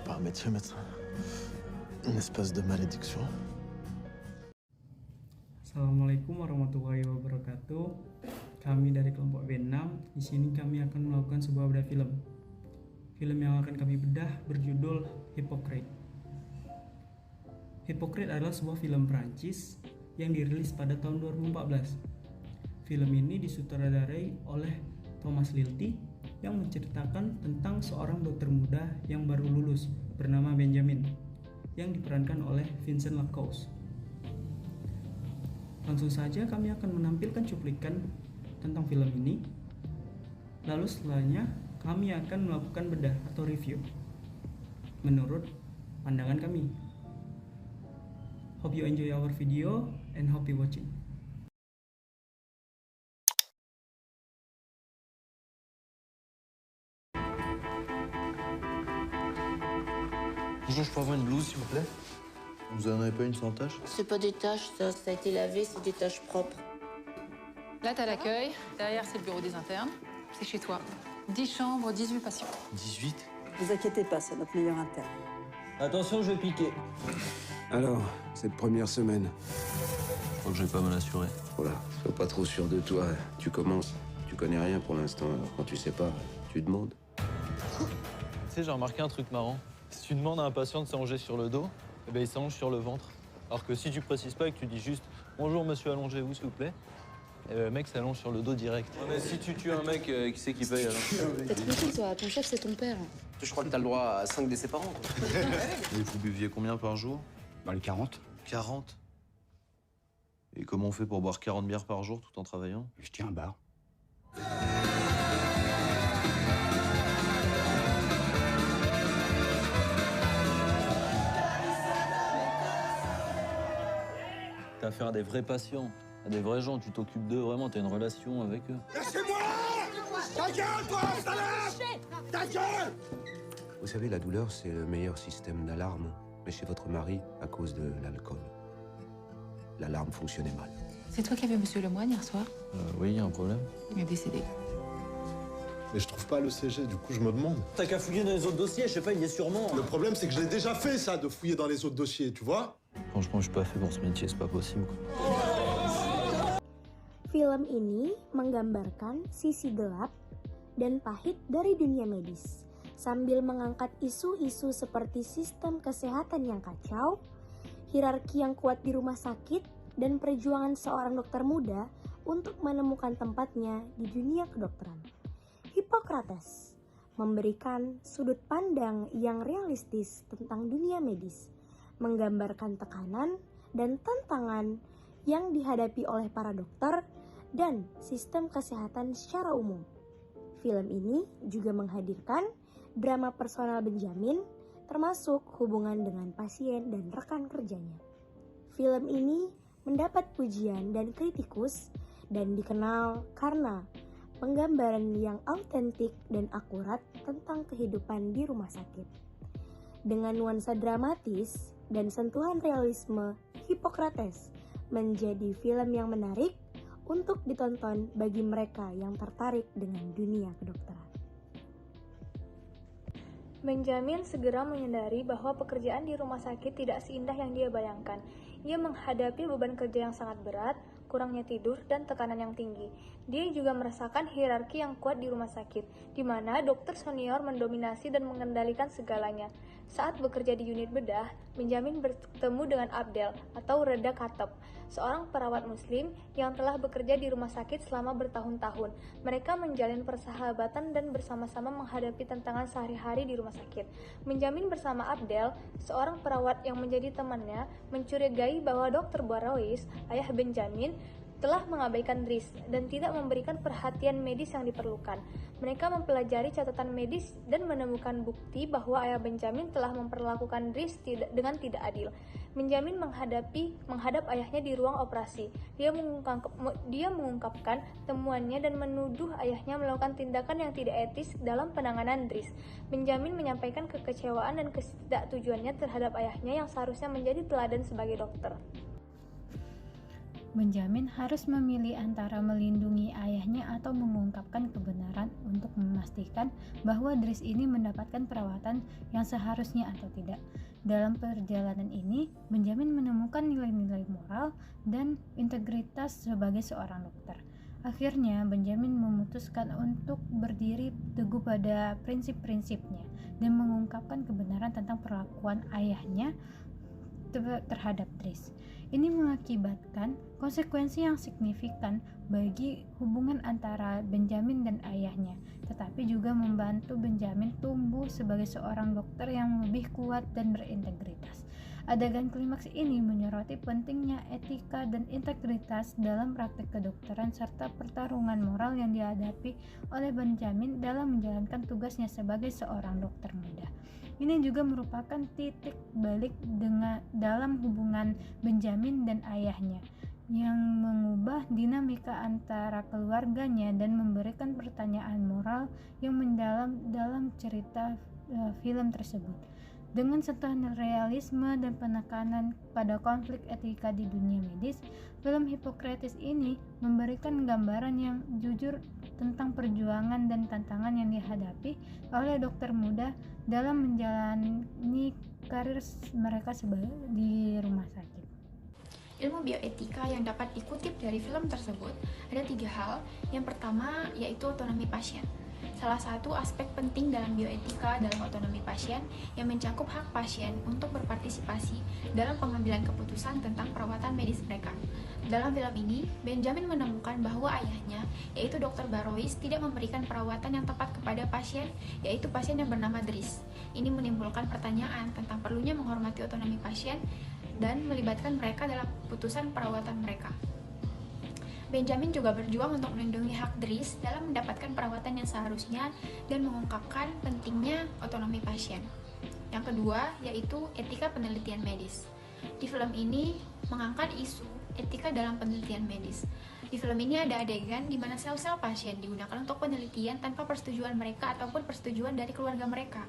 C'est pas un métier, médecin. Une espèce de malédiction. Assalamualaikum warahmatullahi wabarakatuh. Kami dari kelompok B6. Di sini kami akan melakukan sebuah bedah film. Film yang akan kami bedah berjudul Hypocrite. Hypocrite adalah sebuah film Prancis yang dirilis pada tahun 2014. Film ini disutradarai oleh Thomas Lilty yang menceritakan tentang seorang dokter muda yang baru lulus bernama Benjamin yang diperankan oleh Vincent Lacoste. Langsung saja kami akan menampilkan cuplikan tentang film ini. Lalu setelahnya kami akan melakukan bedah atau review menurut pandangan kami. Hope you enjoy our video and hope you watching. Bonjour, je peux avoir une blouse, s'il vous plaît? Vous en avez pas une sans tache? C'est pas des taches, ça a été lavé, c'est des taches propres. Là, t'as l'accueil. Derrière, c'est le bureau des internes. C'est chez toi. 10 chambres, 18 patients. 18? Ne vous inquiétez pas, c'est notre meilleur interne. Attention, je vais piquer. Alors, cette première semaine, Je crois que j'ai pas mal assuré. voilà, sois pas trop sûr de toi. Tu commences, tu connais rien pour l'instant. Alors quand tu sais pas, tu demandes. Tu sais, j'ai remarqué un truc marrant. Si tu demandes à un patient de s'allonger sur le dos, eh ben, il s'allonge sur le ventre. Alors que si tu précises pas et que tu dis juste « Bonjour monsieur, allongez-vous s'il vous plaît », eh ben, le mec s'allonge sur le dos direct. Ouais, mais si tu tues un mec, qui c'est qui paye alors? T'es tranquille, toi, ton chef, c'est ton père. Je crois que t'as le droit à 5 décès par an. Et vous buviez combien par jour? Dans les 40, 40? Et comment on fait pour boire 40 bières par jour tout en travaillant? je tiens un bar. T'as affaire à des vrais patients, à des vrais gens, tu t'occupes d'eux, vraiment, t'as une relation avec eux. Vous savez, la douleur, c'est le meilleur système d'alarme. Mais chez votre mari, à cause de l'alcool, l'alarme fonctionnait mal. C'est toi qui as vu Monsieur Lemoine hier soir? Oui, il y a un problème. Il est décédé. Mais je trouve pas le CG, du coup je me demande. T'as qu'à fouiller dans les autres dossiers, je sais pas, il y est sûrement. Le problème c'est que je l'ai déjà fait ça, de fouiller dans les autres dossiers, tu vois. Franchement, je suis pas fait pour ce métier, c'est pas possible, quoi. Film ini menggambarkan sisi gelap dan pahit dari dunia medis, sambil mengangkat isu-isu seperti sistem kesehatan yang kacau, hierarki yang kuat di rumah sakit, dan perjuangan seorang dokter muda untuk menemukan tempatnya di dunia kedokteran. Hippocrates memberikan sudut pandang yang realistis tentang dunia medis, menggambarkan tekanan dan tantangan yang dihadapi oleh para dokter dan sistem kesehatan secara umum. Film ini juga menghadirkan drama personal Benjamin, termasuk hubungan dengan pasien dan rekan kerjanya. Film ini mendapat pujian dan kritikus dan dikenal karena penggambaran yang autentik dan akurat tentang kehidupan di rumah sakit. Dengan nuansa dramatis dan sentuhan realisme, Hippocrates menjadi film yang menarik untuk ditonton bagi mereka yang tertarik dengan dunia kedokteran. Benjamin segera menyadari bahwa pekerjaan di rumah sakit tidak seindah yang dia bayangkan. Ia menghadapi beban kerja yang sangat berat, kurangnya tidur, dan tekanan yang tinggi. Dia juga merasakan hierarki yang kuat di rumah sakit, di mana dokter senior mendominasi dan mengendalikan segalanya. Saat bekerja di unit bedah, Benjamin bertemu dengan Abdel atau Reda Khattab, seorang perawat muslim yang telah bekerja di rumah sakit selama bertahun-tahun. Mereka menjalin persahabatan dan bersama-sama menghadapi tantangan sehari-hari di rumah sakit. Benjamin bersama Abdel, seorang perawat yang menjadi temannya, mencurigai bahwa Dr. Barrois, ayah Benjamin, telah mengabaikan Dries dan tidak memberikan perhatian medis yang diperlukan. Mereka mempelajari catatan medis dan menemukan bukti bahwa ayah Benjamin telah memperlakukan Dries dengan tidak adil. Benjamin menghadap ayahnya di ruang operasi. Dia mengungkapkan temuannya dan menuduh ayahnya melakukan tindakan yang tidak etis dalam penanganan Dries. Benjamin menyampaikan kekecewaan dan ketidaktujuannya terhadap ayahnya yang seharusnya menjadi teladan sebagai dokter. Benjamin harus memilih antara melindungi ayahnya atau mengungkapkan kebenaran untuk memastikan bahwa Dries ini mendapatkan perawatan yang seharusnya atau tidak. Dalam perjalanan ini, Benjamin menemukan nilai-nilai moral dan integritas sebagai seorang dokter. Akhirnya, Benjamin memutuskan untuk berdiri teguh pada prinsip-prinsipnya dan mengungkapkan kebenaran tentang perlakuan ayahnya terhadap Dries. Ini mengakibatkan konsekuensi yang signifikan bagi hubungan antara Benjamin dan ayahnya, tetapi juga membantu Benjamin tumbuh sebagai seorang dokter yang lebih kuat dan berintegritas. Adegan klimaks ini menyoroti pentingnya etika dan integritas dalam praktik kedokteran serta pertarungan moral yang dihadapi oleh Benjamin dalam menjalankan tugasnya sebagai seorang dokter muda. Ini juga merupakan titik balik dalam hubungan Benjamin dan ayahnya yang mengubah dinamika antara keluarganya dan memberikan pertanyaan moral yang mendalam dalam cerita film tersebut. Dengan sentuhan realisme dan penekanan pada konflik etika di dunia medis, film Hippocrates ini memberikan gambaran yang jujur tentang perjuangan dan tantangan yang dihadapi oleh dokter muda dalam menjalani karir mereka di rumah sakit. Ilmu bioetika yang dapat dikutip dari film tersebut ada 3 hal. Yang pertama yaitu otonomi pasien. Salah satu aspek penting dalam bioetika dalam otonomi pasien yang mencakup hak pasien untuk berpartisipasi dalam pengambilan keputusan tentang perawatan medis mereka. Dalam film ini, Benjamin menemukan bahwa ayahnya, yaitu Dr. Barrois, tidak memberikan perawatan yang tepat kepada pasien, yaitu pasien yang bernama Dries. Ini menimbulkan pertanyaan tentang perlunya menghormati otonomi pasien dan melibatkan mereka dalam keputusan perawatan mereka. Benjamin juga berjuang untuk melindungi hak Dries dalam mendapatkan perawatan yang seharusnya dan mengungkapkan pentingnya otonomi pasien. Yang kedua, yaitu etika penelitian medis. Di film ini mengangkat isu etika dalam penelitian medis. Di film ini ada adegan di mana sel-sel pasien digunakan untuk penelitian tanpa persetujuan mereka ataupun persetujuan dari keluarga mereka.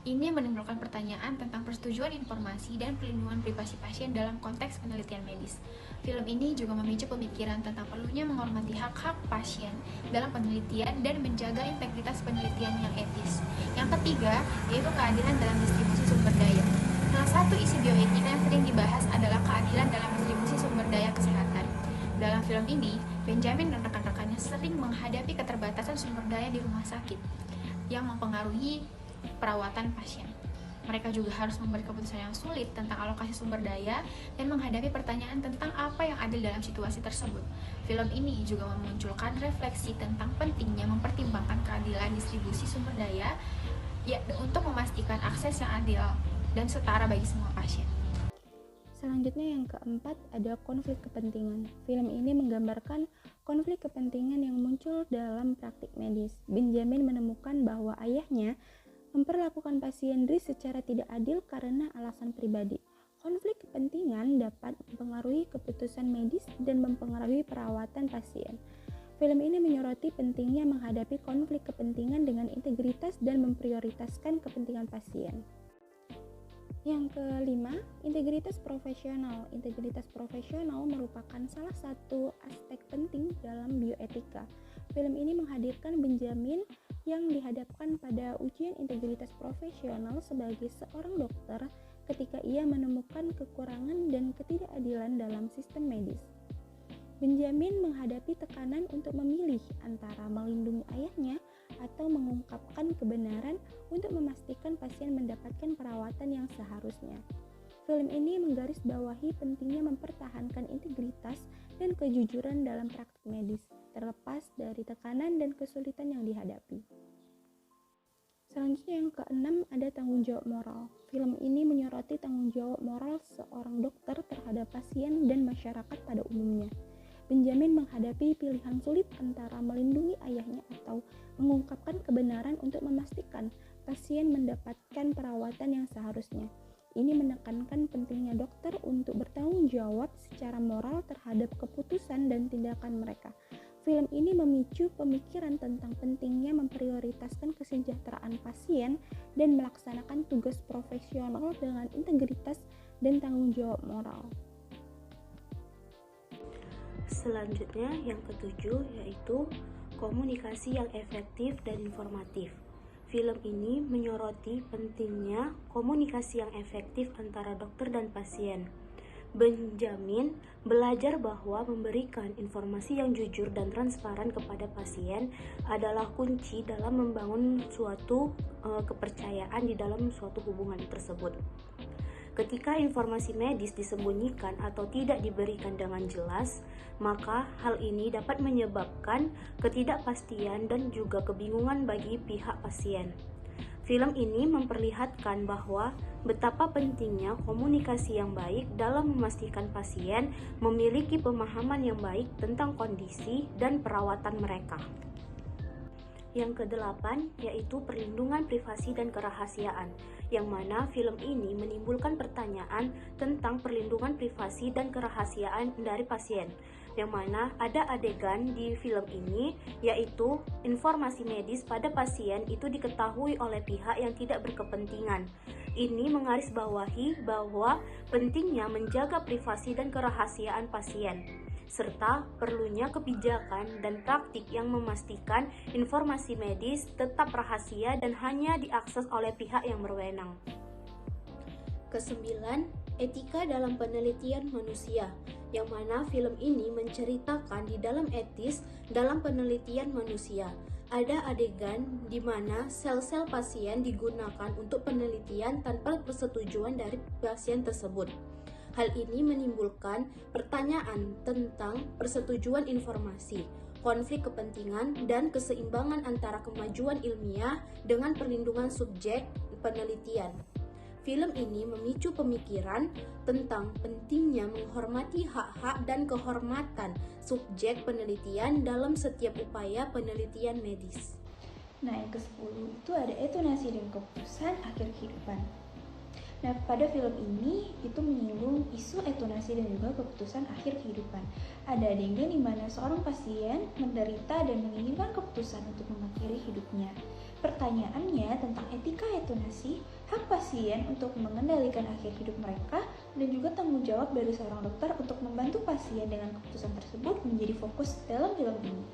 Ini menimbulkan pertanyaan tentang persetujuan informasi dan perlindungan privasi pasien dalam konteks penelitian medis. Film ini juga memicu pemikiran tentang perlunya menghormati hak-hak pasien dalam penelitian dan menjaga integritas penelitian yang etis. Yang ketiga, yaitu keadilan dalam distribusi sumber daya. Salah satu isi bioetika yang sering dibahas adalah keadilan dalam distribusi sumber daya kesehatan. Dalam film ini, Benjamin dan rekan-rekannya sering menghadapi keterbatasan sumber daya di rumah sakit yang mempengaruhi perawatan pasien. Mereka juga harus memberi keputusan yang sulit tentang alokasi sumber daya dan menghadapi pertanyaan tentang apa yang adil dalam situasi tersebut. Film ini juga memunculkan refleksi tentang pentingnya mempertimbangkan keadilan distribusi sumber daya untuk memastikan akses yang adil dan setara bagi semua pasien. Selanjutnya yang keempat ada konflik kepentingan. Film ini menggambarkan konflik kepentingan yang muncul dalam praktik medis. Benjamin menemukan bahwa ayahnya memperlakukan pasien Dries secara tidak adil karena alasan pribadi. Konflik kepentingan dapat mempengaruhi keputusan medis dan mempengaruhi perawatan pasien. Film ini menyoroti pentingnya menghadapi konflik kepentingan dengan integritas dan memprioritaskan kepentingan pasien. Yang kelima, integritas profesional. Integritas profesional merupakan salah satu aspek penting dalam bioetika. Film ini menghadirkan Benjamin yang dihadapkan pada ujian integritas profesional sebagai seorang dokter ketika ia menemukan kekurangan dan ketidakadilan dalam sistem medis. Benjamin menghadapi tekanan untuk memilih antara melindungi ayahnya atau mengungkapkan kebenaran untuk memastikan pasien mendapatkan perawatan yang seharusnya. Film ini menggarisbawahi pentingnya mempertahankan integritas dan kejujuran dalam praktik medis, terlepas dari tekanan dan kesulitan yang dihadapi. Selanjutnya yang keenam ada tanggung jawab moral. Film ini menyoroti tanggung jawab moral seorang dokter terhadap pasien dan masyarakat pada umumnya. Benjamin menghadapi pilihan sulit antara melindungi ayahnya atau mengungkapkan kebenaran untuk memastikan pasien mendapatkan perawatan yang seharusnya. Ini menekankan pentingnya dokter untuk bertanggung jawab secara moral terhadap keputusan dan tindakan mereka. Film ini memicu pemikiran tentang pentingnya memprioritaskan kesejahteraan pasien dan melaksanakan tugas profesional dengan integritas dan tanggung jawab moral. Selanjutnya yang ketujuh yaitu komunikasi yang efektif dan informatif. Film ini menyoroti pentingnya komunikasi yang efektif antara dokter dan pasien. Benjamin belajar bahwa memberikan informasi yang jujur dan transparan kepada pasien adalah kunci dalam membangun suatu kepercayaan di dalam suatu hubungan tersebut. Ketika informasi medis disembunyikan atau tidak diberikan dengan jelas, maka hal ini dapat menyebabkan ketidakpastian dan juga kebingungan bagi pihak pasien. Film ini memperlihatkan bahwa betapa pentingnya komunikasi yang baik dalam memastikan pasien memiliki pemahaman yang baik tentang kondisi dan perawatan mereka. Yang kedelapan yaitu perlindungan privasi dan kerahasiaan, yang mana film ini menimbulkan pertanyaan tentang perlindungan privasi dan kerahasiaan dari pasien, yang mana ada adegan di film ini yaitu informasi medis pada pasien itu diketahui oleh pihak yang tidak berkepentingan. Ini menggarisbawahi bahwa pentingnya menjaga privasi dan kerahasiaan pasien, serta perlunya kebijakan dan praktik yang memastikan informasi medis tetap rahasia dan hanya diakses oleh pihak yang berwenang. Kesembilan, etika dalam penelitian manusia, yang mana film ini menceritakan di dalam etis dalam penelitian manusia. Ada adegan di mana sel-sel pasien digunakan untuk penelitian tanpa persetujuan dari pasien tersebut. Hal ini menimbulkan pertanyaan tentang persetujuan informasi, konflik kepentingan, dan keseimbangan antara kemajuan ilmiah dengan perlindungan subjek penelitian. Film ini memicu pemikiran tentang pentingnya menghormati hak-hak dan kehormatan subjek penelitian dalam setiap upaya penelitian medis. Nah, yang ke-10 itu ada eutanasi dan keputusan akhir kehidupan. Nah, pada film ini itu menyinggung isu eutanasi dan juga keputusan akhir kehidupan. Ada adegan di mana seorang pasien menderita dan menginginkan keputusan untuk mengakhiri hidupnya. Pertanyaannya tentang etika eutanasi, hak pasien untuk mengendalikan akhir hidup mereka, dan juga tanggung jawab dari seorang dokter untuk membantu pasien dengan keputusan tersebut menjadi fokus dalam film ini.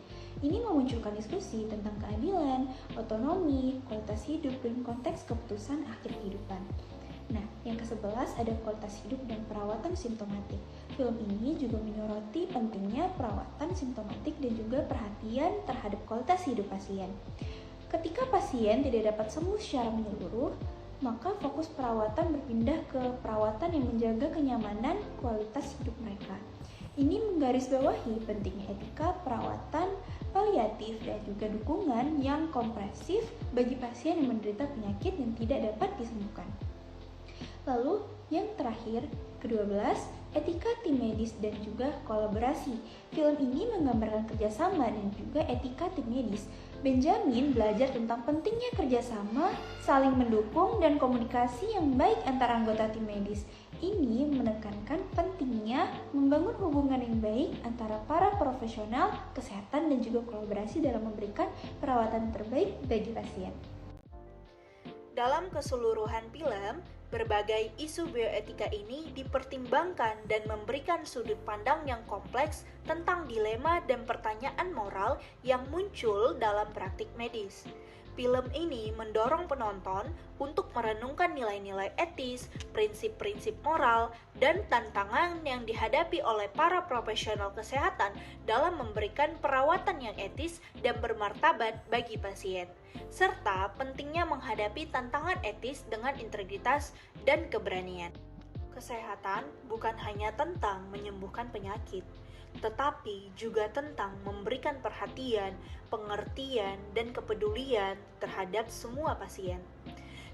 Ini memunculkan diskusi tentang keadilan, otonomi, kualitas hidup, dan konteks keputusan akhir kehidupan. Nah, yang ke-11 ada kualitas hidup dan perawatan simptomatik. Film ini juga menyoroti pentingnya perawatan simptomatik dan juga perhatian terhadap kualitas hidup pasien. Ketika pasien tidak dapat sembuh secara menyeluruh, maka fokus perawatan berpindah ke perawatan yang menjaga kenyamanan kualitas hidup mereka. Ini menggarisbawahi pentingnya etika perawatan paliatif dan juga dukungan yang komprehensif bagi pasien yang menderita penyakit yang tidak dapat disembuhkan. Lalu yang terakhir, ke-12, etika tim medis dan juga kolaborasi. Film ini menggambarkan kerjasama dan juga etika tim medis. Benjamin belajar tentang pentingnya kerjasama, saling mendukung, dan komunikasi yang baik antara anggota tim medis. Ini menekankan pentingnya membangun hubungan yang baik antara para profesional kesehatan dan juga kolaborasi dalam memberikan perawatan terbaik bagi pasien. Dalam keseluruhan film, berbagai isu bioetika ini dipertimbangkan dan memberikan sudut pandang yang kompleks tentang dilema dan pertanyaan moral yang muncul dalam praktik medis. Film ini mendorong penonton untuk merenungkan nilai-nilai etis, prinsip-prinsip moral, dan tantangan yang dihadapi oleh para profesional kesehatan dalam memberikan perawatan yang etis dan bermartabat bagi pasien, serta pentingnya menghadapi tantangan etis dengan integritas dan keberanian. Kesehatan bukan hanya tentang menyembuhkan penyakit, tetapi juga tentang memberikan perhatian, pengertian, dan kepedulian terhadap semua pasien.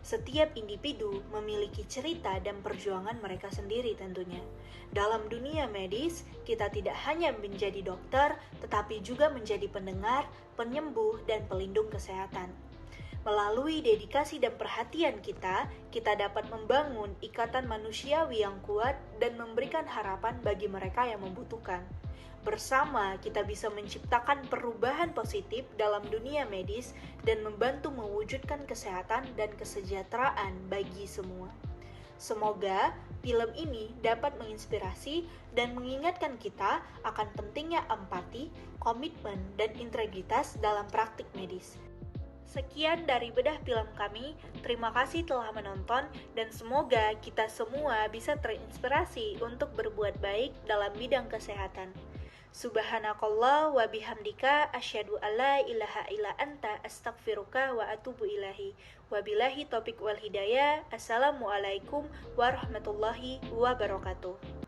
Setiap individu memiliki cerita dan perjuangan mereka sendiri tentunya. Dalam dunia medis, kita tidak hanya menjadi dokter, tetapi juga menjadi pendengar, penyembuh, dan pelindung kesehatan. Melalui dedikasi dan perhatian kita dapat membangun ikatan manusiawi yang kuat dan memberikan harapan bagi mereka yang membutuhkan. Bersama kita bisa menciptakan perubahan positif dalam dunia medis dan membantu mewujudkan kesehatan dan kesejahteraan bagi semua. Semoga film ini dapat menginspirasi dan mengingatkan kita akan pentingnya empati, komitmen, dan integritas dalam praktik medis. Sekian dari bedah film kami, terima kasih telah menonton dan semoga kita semua bisa terinspirasi untuk berbuat baik dalam bidang kesehatan. Subhanakallah wa bihamdika asyhadu alla ilaha illa anta astaghfiruka wa atubu ilahi. Wabillahi taufiq wal hidayah. Assalamualaikum warahmatullahi wabarakatuh.